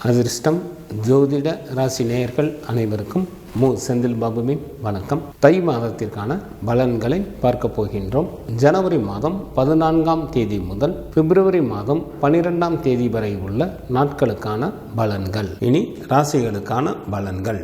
அதிர்ஷ்டம் ஜோதிட ராசி நேயர்கள் அனைவருக்கும் செந்தில் பாபுவின் வணக்கம். தை மாதத்திற்கான பலன்களை பார்க்க போகின்றோம். ஜனவரி மாதம் 14ஆம் தேதி முதல் பிப்ரவரி மாதம் 12ஆம் தேதி வரை உள்ள நாட்களுக்கான பலன்கள். இனி ராசிகளுக்கான பலன்கள்.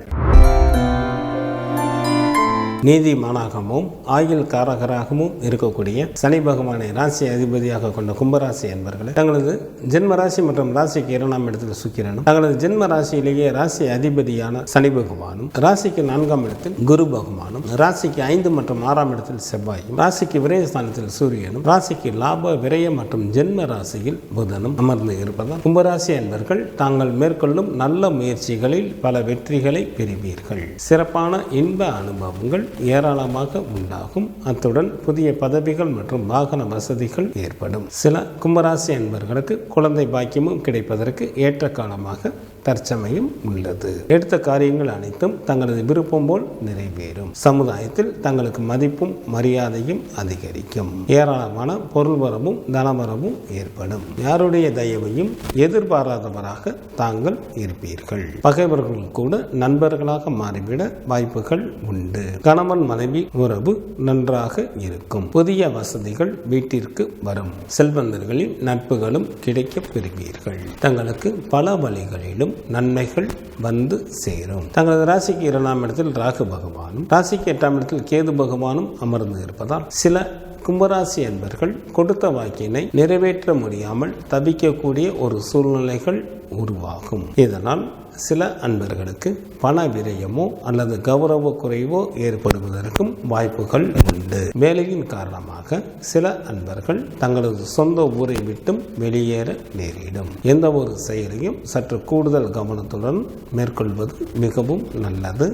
நீதிமானாகவும் ஆயுள் காரகராகவும் இருக்கக்கூடிய சனி பகவானை ராசி அதிபதியாக கொண்ட கும்பராசி என்பவர்களை தங்களது ஜென்ம ராசி மற்றும் ராசிக்கு 2ஆம் இடத்தில் சுக்கிரனும், தங்களது ஜென்ம ராசியிலேயே ராசி அதிபதியான சனி பகவானும், ராசிக்கு 4ஆம் இடத்தில் குரு பகவானும், ராசிக்கு 5 மற்றும் 6ஆம் இடத்தில் செவ்வாயும், ராசிக்கு விரயஸ்தானத்தில் சூரியனும், ராசிக்கு லாப விரய மற்றும் ஜென்ம ராசியில் புதனும் அமர்ந்து இருப்பதால் கும்பராசி என்பவர்கள் தாங்கள் மேற்கொள்ளும் நல்ல முயற்சிகளில் பல வெற்றிகளை பெறுவீர்கள். சிறப்பான இன்ப அனுபவங்கள் ஏராளமாக உண்டாகும். அத்துடன் புதிய பதவிகள் மற்றும் வாகன வசதிகள் ஏற்படும். சில கும்பராசி என்பவர்களுக்கு குழந்தை பாக்கியமும் கிடைப்பதற்கு ஏற்ற காலமாக தற்சமயம் உள்ளது. எடுத்த காரியங்கள் அனைத்தும் தங்களது விருப்பம் போல் நிறைவேறும். சமுதாயத்தில் தங்களுக்கு மதிப்பும் மரியாதையும் அதிகரிக்கும். ஏராளமான பொருள் வரவும் தனவரவும் ஏற்படும். யாருடைய தயவையும் எதிர்பாராதவராக தாங்கள் இருப்பீர்கள். பகைவர்கள் கூட நண்பர்களாக மாறிவிட வாய்ப்புகள் உண்டு. கணவன் மனைவி உறவு நன்றாக இருக்கும். புதிய வசதிகள் வீட்டிற்கு வரும். செல்வந்தர்களின் நட்புகளும் கிடைக்கப் பெறுவீர்கள். தங்களுக்கு பல வழிகளிலும் நன்மைகள் வந்து சேரும். தங்களது ராசிக்கு 2ஆம் இடத்தில் ராகு பகவானும், ராசிக்கு 8ஆம் இடத்தில் கேது பகவானும் அமர்ந்து இருப்பதால் சில கும்பராசி என்பவர்கள் கொடுத்த வாக்கினை நிறைவேற்ற முடியாமல் தவிக்கக்கூடிய ஒரு சூழ்நிலைகள் உருவாகும். இதனால் சில அன்பர்களுக்கு பண விரயமோ அல்லது கௌரவ குறைவோ ஏற்படுவதற்கும் வாய்ப்புகள் உண்டு. வேலையின் காரணமாக சில அன்பர்கள் தங்களது சொந்த ஊரை விட்டும் வெளியேற நேரிடும். எந்த ஒரு செயலையும் சற்று கூடுதல் கவனத்துடன் மேற்கொள்வது மிகவும் நல்லது.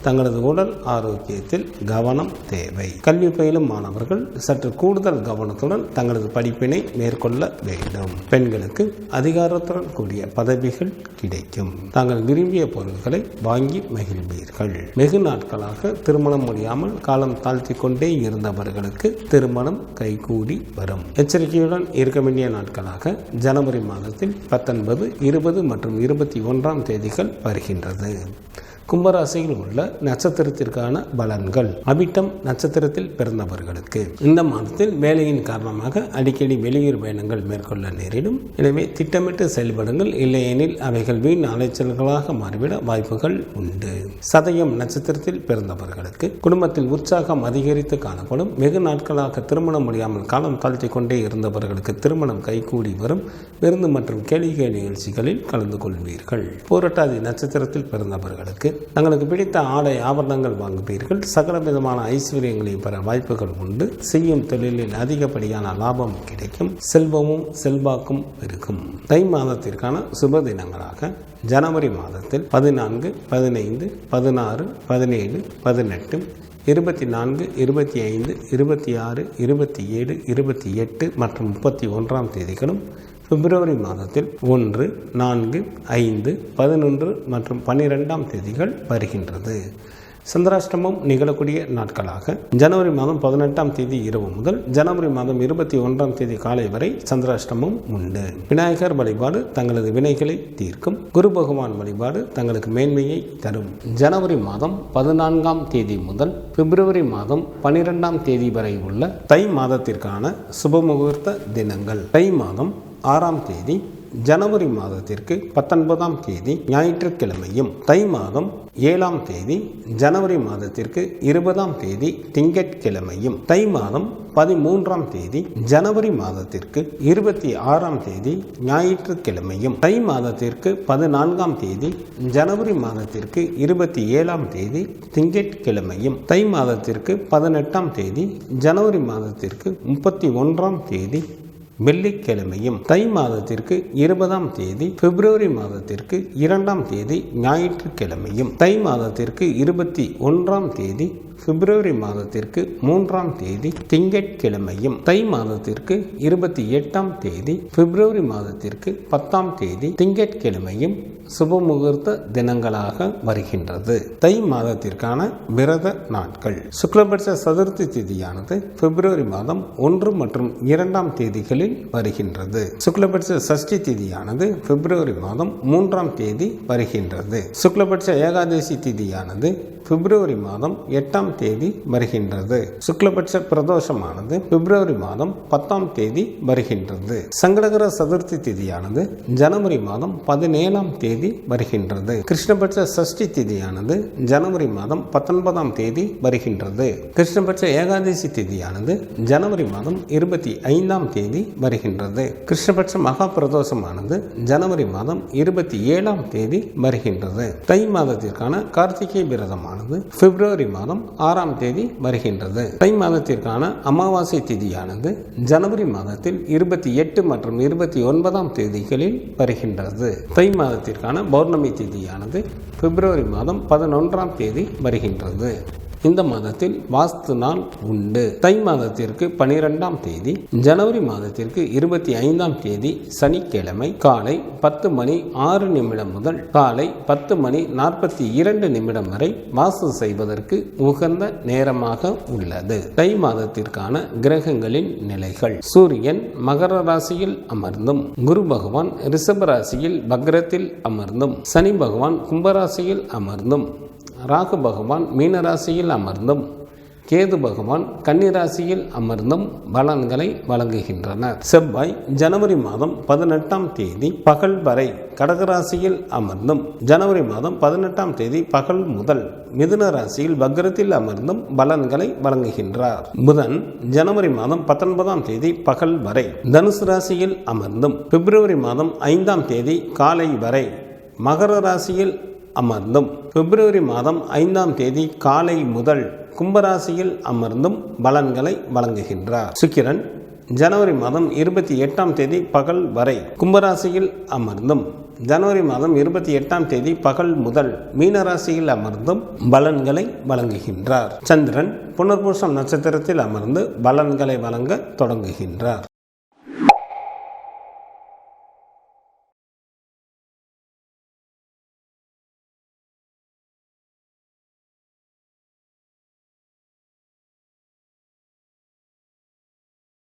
தங்களது உடல் ஆரோக்கியத்தில் கவனம் தேவை. கல்வி பயிலும் மாணவர்கள் சற்று கூடுதல் கவனத்துடன் தங்களது படிப்பினை மேற்கொள்ள வேண்டும். பெண்களுக்கு அதிகாரத்துடன் கூடிய பதவிகள் கிடைக்கும். தாங்கள் விரும்பிய பொருட்களை வாங்கி மகிழ்வீர்கள். வெகு நாட்களாக திருமணம் முடியாமல் காலம் தாழ்த்தி கொண்டே இருந்தவர்களுக்கு திருமணம் கைகூடி வரும். எச்சரிக்கையுடன் இருக்க வேண்டிய நாட்களாக ஜனவரி மாதத்தில் 19, 20 மற்றும் 21ஆம் தேதிகள் வருகின்றது. கும்பராசியில் உள்ள நட்சத்திரத்திற்கான பலன்கள். அவிட்டம் நட்சத்திரத்தில் பிறந்தவர்களுக்கு இந்த மாதத்தில் வேலையின் காரணமாக அடிக்கடி வெளியூர் பயணங்கள் மேற்கொள்ள நேரிடும். எனவே திட்டமிட்டு செயல்படுங்கள். இல்லையெனில் அவைகள் வீண் அலைச்சல்களாக மாறிவிட வாய்ப்புகள் உண்டு. சதயம் நட்சத்திரத்தில் பிறந்தவர்களுக்கு குடும்பத்தில் உற்சாகம் அதிகரித்து காணப்படும். வெகு நாட்களாக திருமணம் முடியாமல் காலம் தாழ்த்தி கொண்டே இருந்தவர்களுக்கு திருமணம் கைகூடி வரும். விருந்து மற்றும் கேளிக்கை நிகழ்ச்சிகளில் கலந்து கொள்வீர்கள். பூரட்டாதி நட்சத்திரத்தில் பிறந்தவர்களுக்கு தங்களுக்கு பிடித்த ஆடை ஆபரணங்கள் வாங்குவீர்கள். சகல விதமான ஐஸ்வர்யங்களை பெற வாய்ப்புகள் உண்டு. செய்யும் தொழிலில் அதிகப்படியான லாபம் கிடைக்கும். செல்வமும் செல்வாக்கும் பெருகும். தை மாதத்திற்கான சுப தினங்களாக ஜனவரி மாதத்தில் 14, 15, 16, 17, 18, 24, 25, 26, 27, 28 மற்றும் 31ஆம் தேதிகளும், பிப்ரவரி மாதத்தில் 1, 4, 5, 11 மற்றும் 12ஆம் தேதிகள் வருகின்றது. சந்திராஷ்டமம் நிகழக்கூடிய நாட்களாக ஜனவரி மாதம் 18ஆம் தேதி இரவு முதல் ஜனவரி மாதம் 21ஆம் தேதி காலை வரை சந்திராஷ்டமம் உண்டு. விநாயகர் வழிபாடு தங்களது வினைகளை தீர்க்கும். குரு பகவான் வழிபாடு தங்களுக்கு மேன்மையை தரும். ஜனவரி மாதம் 14ஆம் தேதி முதல் பிப்ரவரி மாதம் 12ஆம் தேதி வரை உள்ள தை மாதத்திற்கான சுபமுகூர்த்த தினங்கள். தை மாதம் 6ஆம் தேதி ஜனவரி மாதத்திற்கு 19ஆம் தேதி ஞாயிற்றுக்கிழமையும், தை மாதம் 7ஆம் தேதி ஜனவரி மாதத்திற்கு 20ஆம் தேதி திங்கட்கிழமையும், தை மாதம் 13ஆம் தேதி ஜனவரி மாதத்திற்கு 26ஆம் தேதி ஞாயிற்றுக்கிழமையும், தை மாதத்திற்கு 14ஆம் தேதி ஜனவரி மாதத்திற்கு 27ஆம் தேதி திங்கட்கிழமையும், தை மாதத்திற்கு 18ஆம் தேதி ஜனவரி மாதத்திற்கு 31ஆம் தேதி வெள்ளிக்கிழமையும், தை மாதத்திற்கு 20ஆம் தேதி பிப்ரவரி மாதத்திற்கு 2ஆம் தேதி ஞாயிற்றுக்கிழமையும், தை மாதத்திற்கு 21ஆம் தேதி பிப்ரவரி மாதத்திற்கு 3ஆம் தேதி திங்கட்கிழமையும், தை மாதத்திற்கு 28ஆம் தேதி பிப்ரவரி மாதத்திற்கு 10ஆம் தேதி திங்கட்கிழமையும் சுபமுகூர்த்த தினங்களாக வருகின்றது. தை மாதத்திற்கான விரத நாட்கள். சுக்லபட்ச சதுர்த்தி திதியானது பிப்ரவரி மாதம் 1 மற்றும் 2ஆம் தேதிகளில் வருகின்றது. சுக்லபட்ச சஷ்டி திதியானது பிப்ரவரி மாதம் 3ஆம் தேதி வருகின்றது. சுக்லபட்ச ஏகாதசி திதியானது பிப்ரவரி மாதம் 8ஆம் தேதி வருகின்றது. சுக்லபட்ச பிரதோஷமானது பிப்ரவரி மாதம் 10ஆம் தேதி வருகின்றது. சங்கடகர சதுர்த்தி திதியானது ஜனவரி மாதம் 17ஆம் தேதி வருகின்றது. கிருஷ்ணபட்ச சஷ்டி திதியானது ஜனவரி மாதம் 19ஆம் தேதி வருகின்றது. கிருஷ்ணபட்ச ஏகாதசி திதியானது ஜனவரி மாதம் 25ஆம் தேதி வருகின்றது. கிருஷ்ணபட்ச மகா பிரதோஷமானது ஜனவரி மாதம் 27ஆம் தேதி வருகின்றது. தை மாதத்திற்கான கார்த்திகை விரதமானது பிப்ரவரி மாதம் 6ஆம் தேதி வருகின்றது. தை மாதத்திற்கான அமாவாசை திதியானது ஜனவரி மாதத்தில் 28 மற்றும் 29ஆம் தேதிகளில் வருகின்றது. தை மாதத்திற்கான பௌர்ணமி திதியானது பிப்ரவரி மாதம் 11ஆம் தேதி வருகின்றது. இந்த மாதத்தில் வாஸ்து நாள் உண்டு. தை மாதத்திற்கு 12ஆம் தேதி, ஜனவரி மாதத்திற்கு 25ஆம் தேதி சனிக்கிழமை காலை 10:06 முதல் காலை 10:42 வரை வாஸ்து செய்வதற்கு உகந்த நேரமாக உள்ளது. தை மாதத்திற்கான கிரகங்களின் நிலைகள். சூரியன் மகர ராசியில் அமர்ந்தும், குரு பகவான் ரிஷப ராசியில் வக்ரத்தில் அமர்ந்தும், சனி பகவான் கும்பராசியில் அமர்ந்தும், ராகு பகவான் மீனராசியில் அமர்ந்தும், கேது பகவான் கன்னிராசியில் அமர்ந்தும் பலன்களை வழங்குகின்றனர். செவ்வாய் ஜனவரி மாதம் 18ஆம் தேதி பகல் வரை கடகராசியில் அமர்ந்தும், ஜனவரி மாதம் 18ஆம் தேதி பகல் முதல் மிதுன ராசியில் வக்ரத்தில் அமர்ந்தும் பலன்களை வழங்குகின்றார். புதன் ஜனவரி மாதம் 19ஆம் தேதி பகல் வரை தனுசு ராசியில் அமர்ந்தும், பிப்ரவரி மாதம் 5ஆம் தேதி காலை வரை மகர ராசியில் அமர்ந்தும், பிப்ரவரி மாதம் 5ஆம் தேதி காலை முதல் கும்பராசியில் அமர்ந்தும் பலன்களை வழங்குகின்றார். சுக்கிரன் ஜனவரி மாதம் 28ஆம் தேதி பகல் வரை கும்பராசியில் அமர்ந்தும், ஜனவரி மாதம் 28ஆம் தேதி பகல் முதல் மீனராசியில் அமர்ந்தும் பலன்களை வழங்குகின்றார். சந்திரன் புனர்பூசம் நட்சத்திரத்தில் அமர்ந்து பலன்களை வழங்க தொடங்குகின்றார்.